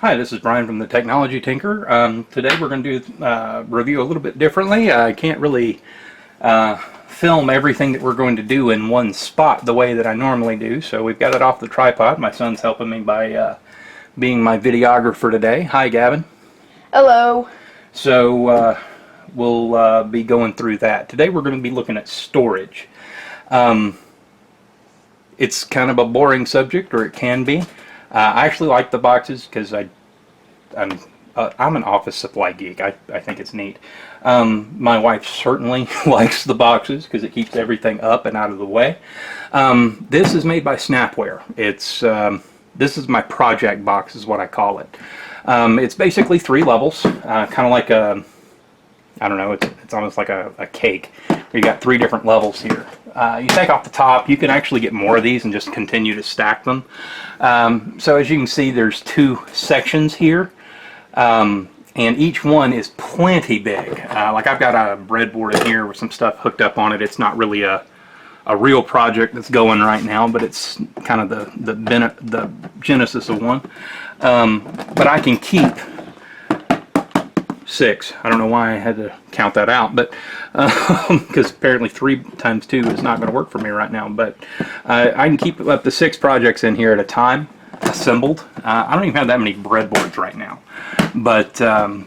Hi, this is Brian from the Technology Tinker. Today we're going to do review a little bit differently. I can't really film everything that we're going to do in one spot the way that I normally do, so we've got it off the tripod. My son's helping me by being my videographer today. Hi, Gavin. Hello. So we'll be going through that. Today we're going to be looking at storage. It's kind of a boring subject, or it can be. I actually like the boxes because I'm an office supply geek. I think it's neat. My wife certainly likes the boxes because it keeps everything up and out of the way. This is made by Snapware. This is my project box is what I call it. It's basically 3 levels, kind of like a, I don't know, it's almost like a cake. You got 3 different levels here. You take off the top, you can actually get more of these and just continue to stack them. So as you can see, there's 2 sections here, and each one is plenty big. Like I've got a breadboard in here with some stuff hooked up on it. It's not really a real project that's going right now, but it's kind of the genesis of one. But I can keep 6. I don't know why I had to count that out, but because apparently 3 times 2 is not going to work for me right now. But I can keep up to 6 projects in here at a time, assembled. I don't even have that many breadboards right now, but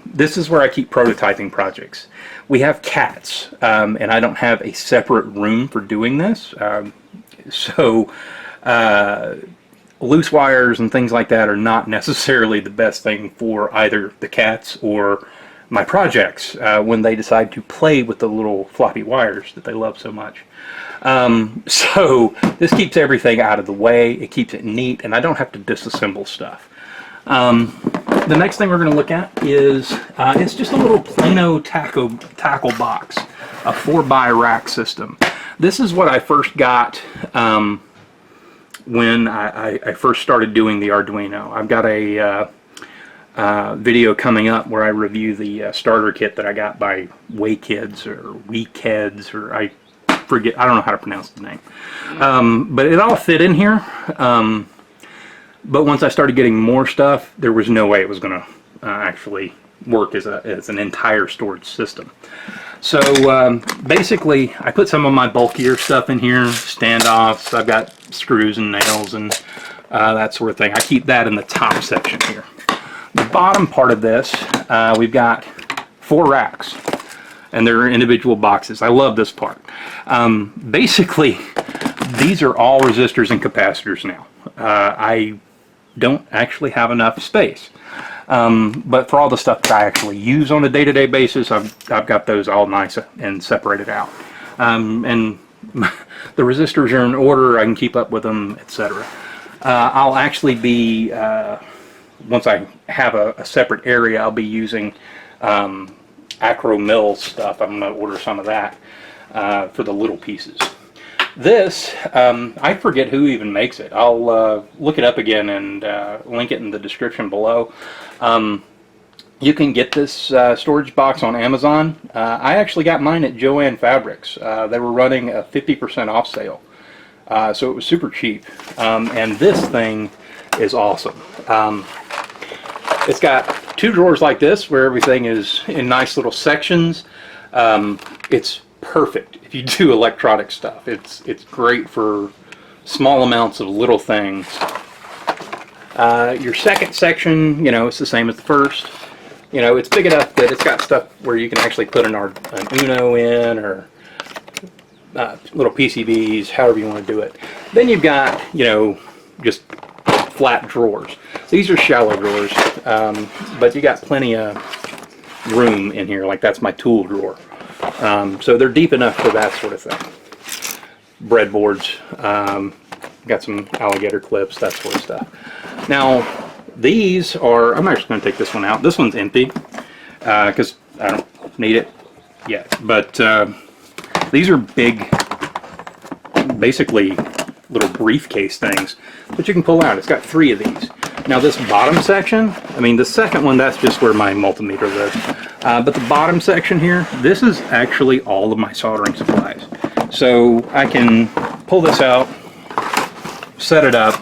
this is where I keep prototyping projects. We have cats, and I don't have a separate room for doing this, so loose wires and things like that are not necessarily the best thing for either the cats or my projects when they decide to play with the little floppy wires that they love so much. So this keeps everything out of the way, it keeps it neat, and I don't have to disassemble stuff. The next thing we're going to look at is it's just a little Plano Tackle Box, a 4x rack system. This is what I first got when I first started doing the Arduino. I've got a video coming up where I review the starter kit that I got by WayKids or WeKids, or I forget, I don't know how to pronounce the name. But it all fit in here. But once I started getting more stuff, there was no way it was going to actually work as an entire storage system. So basically, I put some of my bulkier stuff in here, standoffs. I've got screws and nails and that sort of thing. I keep that in the top section here. The bottom part of this, we've got 4 racks, and they're individual boxes. I love this part. Basically, these are all resistors and capacitors now. I don't actually have enough space. But for all the stuff that I actually use on a day-to-day basis, I've got those all nice and separated out. And the resistors are in order, I can keep up with them, etc. I'll actually be, once I have a separate area, I'll be using Acro Mill stuff. I'm going to order some of that for the little pieces. This, I forget who even makes it. I'll look it up again and link it in the description below. You can get this storage box on Amazon. I actually got mine at Joann Fabrics. They were running a 50% off sale. So it was super cheap. And this thing is awesome. It's got 2 drawers like this where everything is in nice little sections. It's perfect if you do electronic stuff. It's great for small amounts of little things. Your second section, you know, it's the same as the first. You know, it's big enough that it's got stuff where you can actually put an Uno in, or little PCBs, however you want to do it. Then you've got, you know, just flat drawers. These are shallow drawers, but you got plenty of room in here. Like that's my tool drawer. So they're deep enough for that sort of thing. Breadboards, got some alligator clips, that sort of stuff. Now these are, I'm actually going to take this one out. This one's empty because I don't need it yet. But these are big, basically little briefcase things that you can pull out. It's got 3 of these. Now this bottom section, I mean the second one, that's just where my multimeter lives. But the bottom section here, this is actually all of my soldering supplies. So I can pull this out, set it up,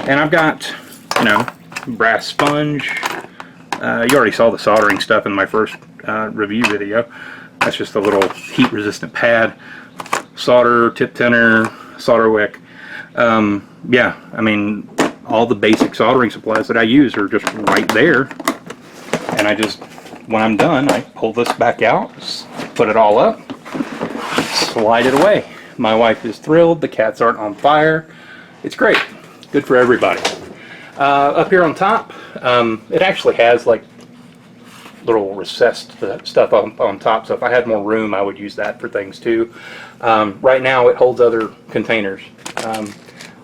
and I've got, you know, brass sponge. You already saw the soldering stuff in my first review video. That's just a little heat resistant pad. Solder, tip tenor, solder wick. Yeah, I mean, all the basic soldering supplies that I use are just right there. And I just, when I'm done, I pull this back out, put it all up, slide it away. My wife is thrilled. The cats aren't on fire. It's great. Good for everybody. Up here on top, it actually has like little recessed stuff on top, so if I had more room I would use that for things too. Right now it holds other containers.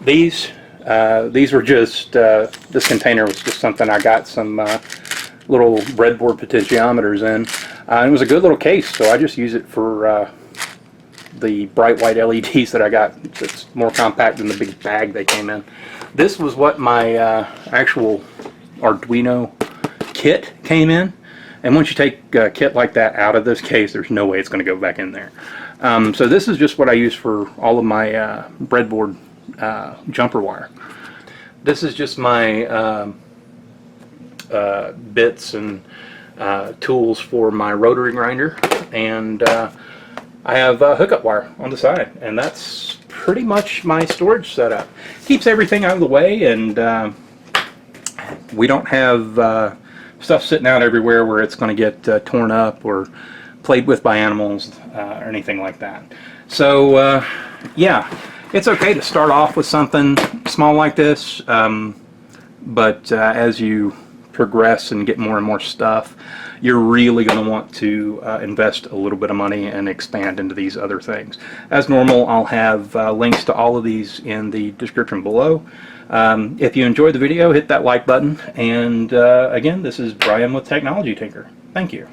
These were just, this container was just something I got some little breadboard potentiometers in. It was a good little case, so I just use it for the bright white LEDs that I got. It's more compact than the big bag they came in. This was what my actual Arduino kit came in. And once you take a kit like that out of this case, there's no way it's going to go back in there. So this is just what I use for all of my breadboard jumper wire. This is just my bits and tools for my rotary grinder, and I have hookup wire on the side, and that's pretty much my storage setup. Keeps everything out of the way, and we don't have stuff sitting out everywhere where it's going to get torn up or played with by animals or anything like that. So yeah, it's okay to start off with something small like this, but as you progress and get more and more stuff, you're really going to want to invest a little bit of money and expand into these other things. As normal, I'll have links to all of these in the description below. If you enjoyed the video, hit that like button, and again, this is Brian with Technology Tinker. Thank you.